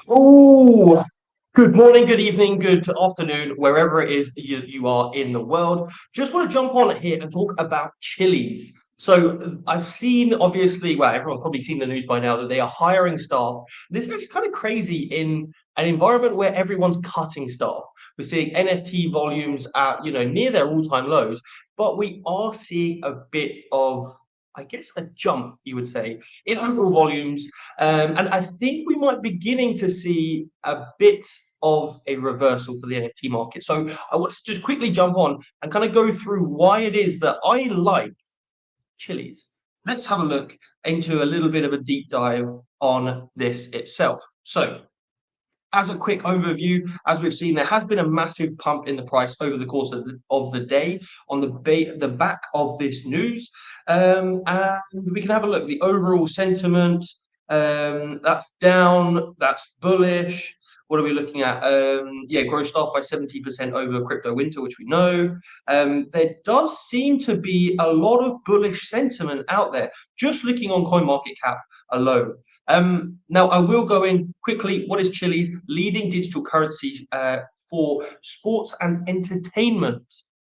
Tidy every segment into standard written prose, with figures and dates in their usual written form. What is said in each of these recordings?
Oh, good morning, good evening, good afternoon, wherever it is you are in the world. Just want to jump on here and talk about Chiliz. So I've seen, obviously, well, everyone's probably seen the news by now that they are hiring staff. This is kind of crazy in an environment where everyone's cutting staff. We're seeing NFT volumes at, near their all-time lows, but we are seeing a bit of, I guess, a jump, you would say, in overall volumes, and I think we might beginning to see a bit of a reversal for the NFT market. So I want to just quickly jump on and kind of go through why it is that I like Chiliz. Let's have a look into a little bit of a deep dive on this itself. So as a quick overview, as we've seen, there has been a massive pump in the price over the course of the day on the back of this news. And we can have a look. The overall sentiment, that's down, that's bullish. What are we looking at? Yeah, grossed off by 70% over crypto winter, which we know. There does seem to be a lot of bullish sentiment out there, just looking on CoinMarketCap alone. Now, I will go in quickly. What is Chiliz? Leading digital currency for sports and entertainment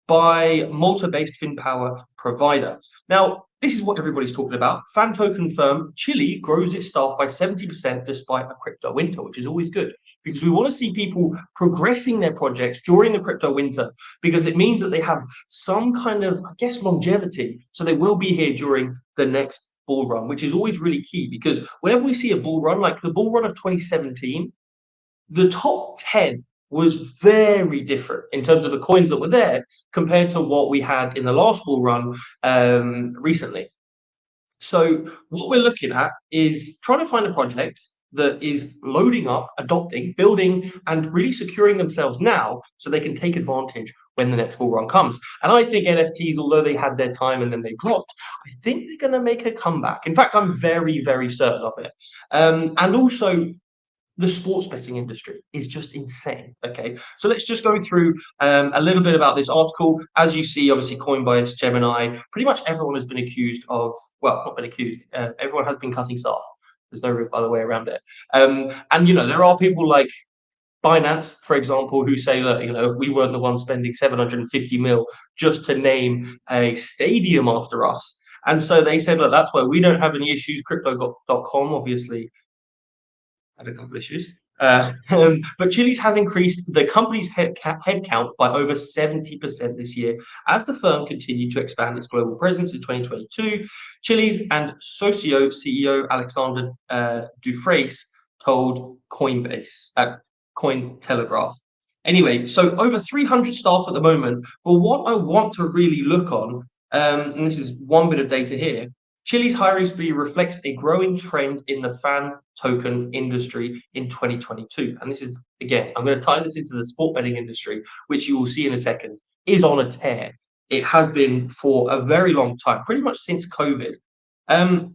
by Malta-based FinPower provider. Now, this is what everybody's talking about. Fan token firm Chili grows its staff by 70% despite a crypto winter, which is always good because we want to see people progressing their projects during the crypto winter because it means that they have some kind of, I guess, longevity. So they will be here during the next bull run, which is always really key because whenever we see a bull run, like the bull run of 2017, the top 10 was very different in terms of the coins that were there compared to what we had in the last bull run recently. So what we're looking at is trying to find a project that is loading up, adopting, building, and really securing themselves now so they can take advantage when the next bull run comes. And I think NFTs, although they had their time and then they dropped, I think they're going to make a comeback. In fact, I'm very, very certain of it. And also, the sports betting industry is just insane. Okay, so let's just go through a little bit about this article. As you see, obviously, Coinbase, Gemini, pretty much everyone has been accused of, well, not been accused, everyone has been cutting staff. There's no real other way around it. And, there are people like Binance, for example, who say that, we weren't the ones spending 750 mil just to name a stadium after us. And so they said, look, that's why we don't have any issues. Crypto.com, obviously, had a couple issues. But Chili's has increased the company's headcount by over 70% this year as the firm continued to expand its global presence in 2022. Chili's and Socio CEO Alexander Dufresne told Coinbase at Cointelegraph. Anyway, so over 300 staff at the moment. But what I want to really look on, and this is one bit of data here, Chili's hiring spree reflects a growing trend in the fan token industry in 2022. And this is, again, I'm going to tie this into the sport betting industry, which you will see in a second, is on a tear. It has been for a very long time, pretty much since COVID.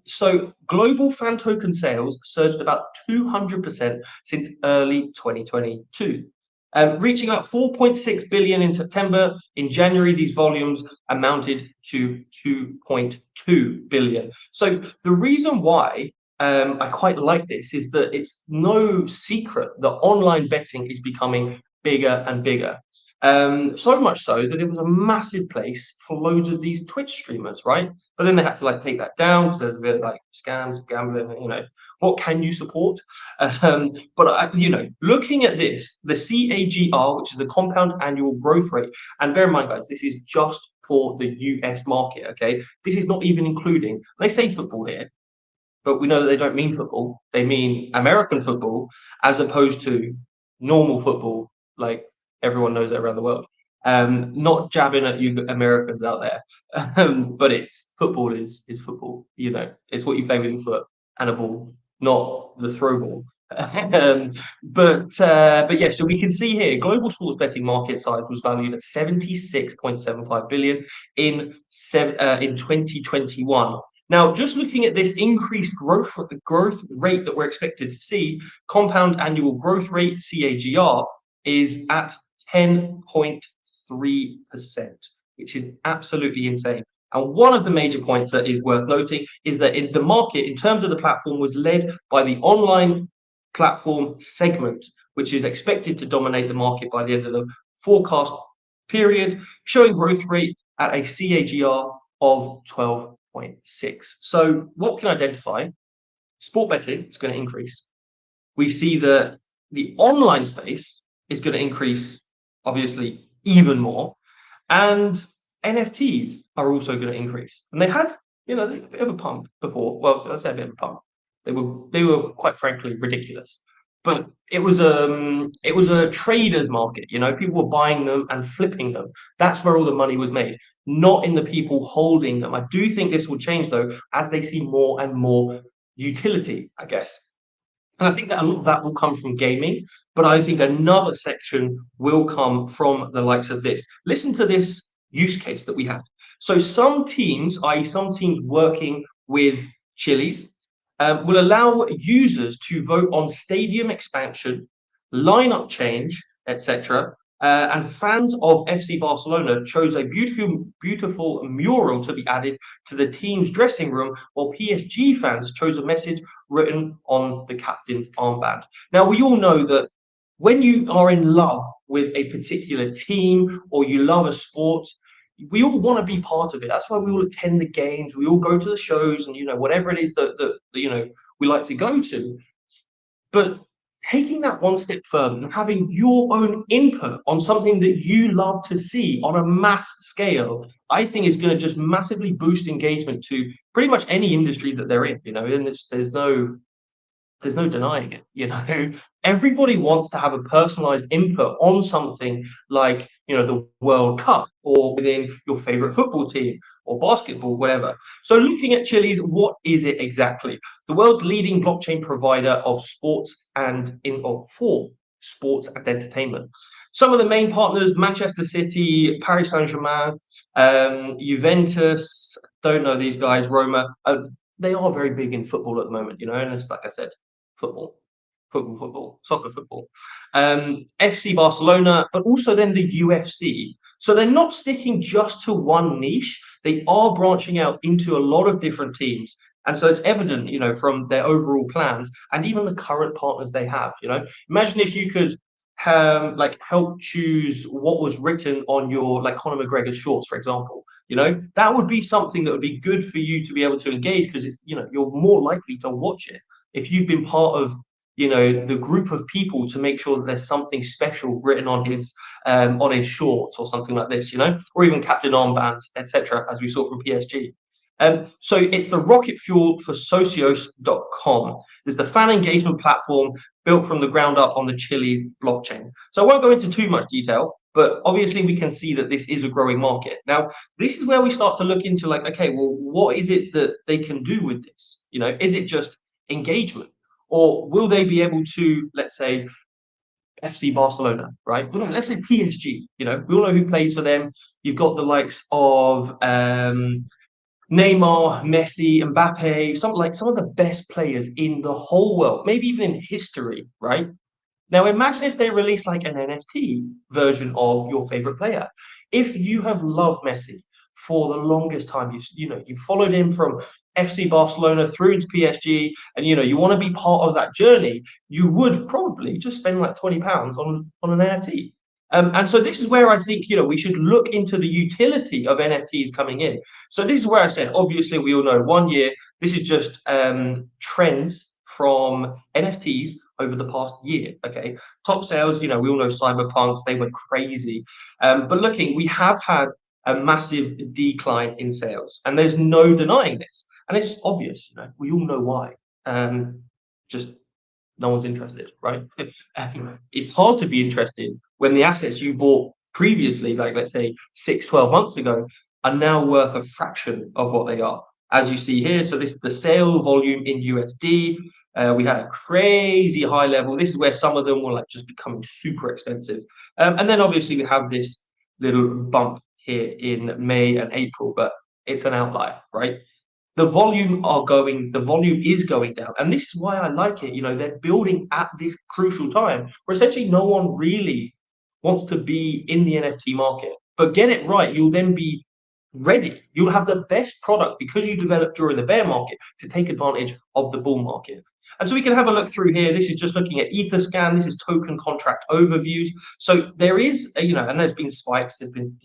So global fan token sales surged about 200% since early 2022. Reaching up 4.6 billion in September. In January, these volumes amounted to 2.2 billion. So the reason why I quite like this is that it's no secret that online betting is becoming bigger and bigger. So much so that it was a massive place for loads of these Twitch streamers, right? But then they had to take that down because there's a bit of scams, gambling, what can you support? But looking at this, the CAGR, which is the compound annual growth rate, and bear in mind, guys, this is just for the US market, okay? This is not even including, they say football here, but we know that they don't mean football. They mean American football as opposed to normal football, like everyone knows it around the world. Not jabbing at you Americans out there, but it's football is football. It's what you play with your foot and a ball, not the throw ball. But yeah, so we can see here global sports betting market size was valued at 76.75 billion in 2021. Now, just looking at this increased growth rate that we're expected to see, compound annual growth rate (CAGR) is at 10.3%, which is absolutely insane. And one of the major points that is worth noting is that in the market, in terms of the platform, was led by the online platform segment, which is expected to dominate the market by the end of the forecast period, showing growth rate at a CAGR of 12.6. So what we can identify, sport betting is going to increase. We see that the online space is going to increase, obviously, even more. And NFTs are also going to increase. And they had, a bit of a pump before. Well, so I say a bit of a pump. They were quite frankly ridiculous. But it was a trader's market, people were buying them and flipping them. That's where all the money was made, not in the people holding them. I do think this will change though, as they see more and more utility, I guess. And I think that a lot of that will come from gaming, but I think another section will come from the likes of this. Listen to this use case that we have. So some teams, i.e., some teams working with Chiliz, will allow users to vote on stadium expansion, lineup change, etc. And fans of FC Barcelona chose a beautiful mural to be added to the team's dressing room, while PSG fans chose a message written on the captain's armband. Now, we all know that when you are in love with a particular team or you love a sport, we all want to be part of it. That's why we all attend the games, we all go to the shows, and whatever it is that we like to go to. But taking that one step further and having your own input on something that you love to see on a mass scale, I think is going to just massively boost engagement to pretty much any industry that they're in. And there's no denying it. Everybody wants to have a personalized input on something like the World Cup, or within your favorite football team or basketball, whatever. So looking at Chiliz, what is it exactly? The world's leading blockchain provider of for sports and entertainment. Some of the main partners: Manchester City, Paris Saint-Germain, Juventus, don't know these guys, Roma. They are very big in football at the moment, and it's like I said, football, soccer football, FC Barcelona, but also then the UFC. So they're not sticking just to one niche. They are branching out into a lot of different teams. And so it's evident, from their overall plans and even the current partners they have. Imagine if you could help choose what was written on your, like, Conor McGregor's shorts, for example. That would be something that would be good for you to be able to engage, because it's, you're more likely to watch it if you've been part of the group of people to make sure that there's something special written on his shorts or something like this, or even captain armbands, etc., as we saw from PSG. So it's the rocket fuel for socios.com. It's the fan engagement platform built from the ground up on the Chiliz blockchain. So I won't go into too much detail, but obviously we can see that this is a growing market. Now, this is where we start to look into, like, okay, well, what is it that they can do with this? Is it just engagement? Or will they be able to, let's say, FC Barcelona, right? Well, let's say PSG, we all know who plays for them. You've got the likes of Neymar, Messi, Mbappe, some of the best players in the whole world, maybe even in history, right? Now, imagine if they release like an NFT version of your favorite player. If you have loved Messi for the longest time, you've followed him from FC Barcelona through into PSG, and you want to be part of that journey, you would probably just spend like £20 on an NFT. And so this is where I think we should look into the utility of NFTs coming in. So this is where I said, obviously, we all know 1 year. This is just trends from NFTs over the past year. Okay, top sales. We all know Cyberpunks; they were crazy. But we have had a massive decline in sales, and there's no denying this. And it's obvious. We all know why. Just no one's interested, right? It's hard to be interested when the assets you bought previously, like let's say 6-12 months ago, are now worth a fraction of what they are. As you see here, so this is the sale volume in USD. We had a crazy high level. This is where some of them were like just becoming super expensive. And then obviously we have this little bump here in May and April, but it's an outlier, right? The volume is going down, and this is why I like it. They're building at this crucial time where essentially no one really wants to be in the NFT market. But get it right, you'll then be ready. You'll have the best product because you developed during the bear market to take advantage of the bull market. And so we can have a look through here. This is just looking at Etherscan. This is token contract overviews. So there is, and there's been spikes, there's been,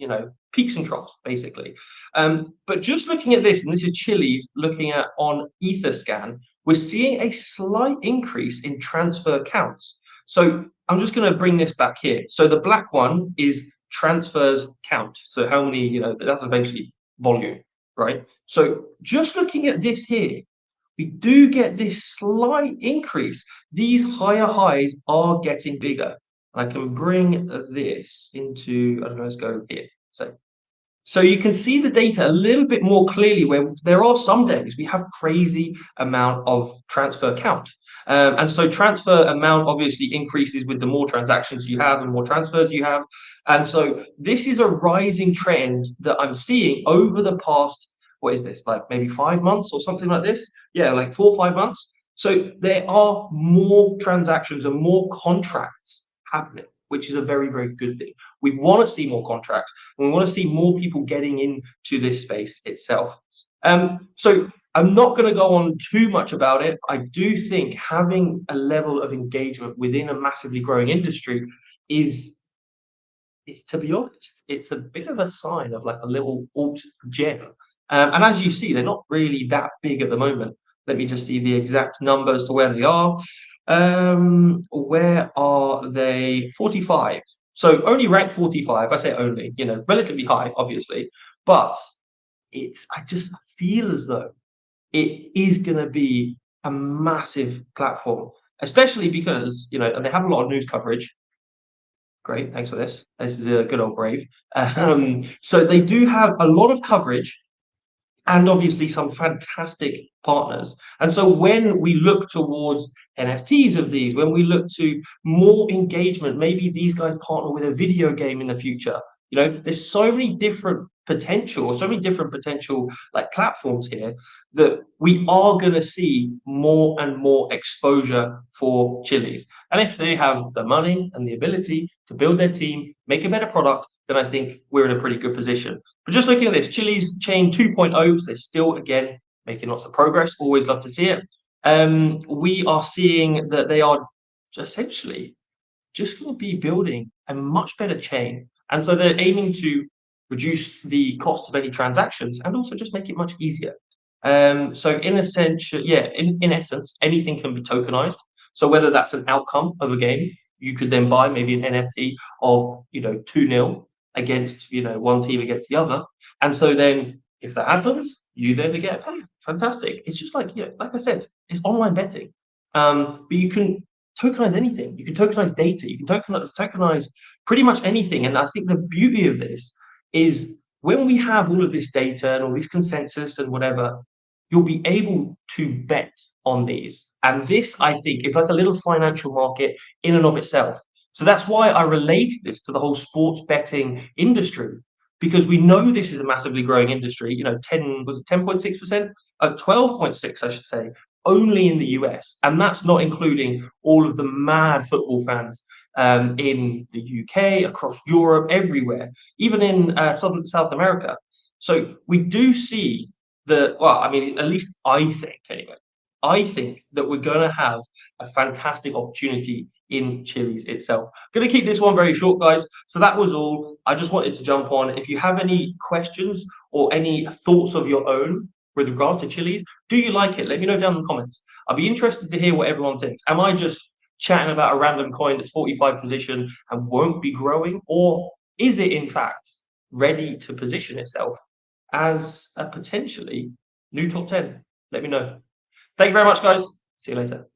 peaks and troughs, basically. But just looking at this, and this is Chiliz looking at on Etherscan, we're seeing a slight increase in transfer counts. So I'm just going to bring this back here. So the black one is transfers count. So how many, that's eventually volume, right? So just looking at this here, we do get this slight increase. These higher highs are getting bigger. I can bring this into, I don't know, let's go here. So you can see the data a little bit more clearly where there are some days we have crazy amount of transfer count. And so transfer amount obviously increases with the more transactions you have and more transfers you have. And so this is a rising trend that I'm seeing over the past, what is this, like maybe 5 months or something like this? Yeah, like 4 or 5 months. So there are more transactions and more contracts happening, which is a very, very good thing. We want to see more contracts, and we want to see more people getting into this space itself. So I'm not going to go on too much about it. I do think having a level of engagement within a massively growing industry is, to be honest, it's a bit of a sign of like a little alt gem. And as you see, they're not really that big at the moment. Let me just see the exact numbers to where they are. Where are they? 45. So only ranked 45. I say only, relatively high, obviously, but I just feel as though it is going to be a massive platform, especially because, and they have a lot of news coverage. Great, thanks for this. This is a good old Brave. So they do have a lot of coverage and obviously some fantastic partners. And so when we look towards NFTs of these, when we look to more engagement, maybe these guys partner with a video game in the future. There's so many different potential like platforms here that we are going to see more and more exposure for Chiliz. And if they have the money and the ability to build their team, make a better product, then I think we're in a pretty good position. But just looking at this, Chiliz chain 2.0, so they're still, again, making lots of progress. Always love to see it. We are seeing that they are essentially just going to be building a much better chain. And so they're aiming to reduce the cost of any transactions and also just make it much easier. So in essential, yeah, in essence, anything can be tokenized. So whether that's an outcome of a game, you could then buy maybe an NFT of 2-0 against one team against the other. And so then if that happens, you then get paid. Fantastic. It's just like like I said, it's online betting. But you can tokenize anything. You can tokenize data. You can tokenize pretty much anything. And I think the beauty of this is when we have all of this data and all this consensus and whatever, you'll be able to bet on these. And this, I think, is like a little financial market in and of itself. So that's why I related this to the whole sports betting industry, because we know this is a massively growing industry. 10.6%, 12.6, I should say, only in the US, and that's not including all of the mad football fans in the UK, across Europe, everywhere, even in South America. So we do see that. Well, I mean, at least I think anyway. I think that we're going to have a fantastic opportunity in Chiliz itself. Going to keep this one very short, guys. So that was all. I just wanted to jump on. If you have any questions or any thoughts of your own with regard to Chiliz, do you like it? Let me know down in the comments. I'll be interested to hear what everyone thinks. Am I just chatting about a random coin that's 45 position and won't be growing? Or is it, in fact, ready to position itself as a potentially new top 10? Let me know. Thank you very much, guys. See you later.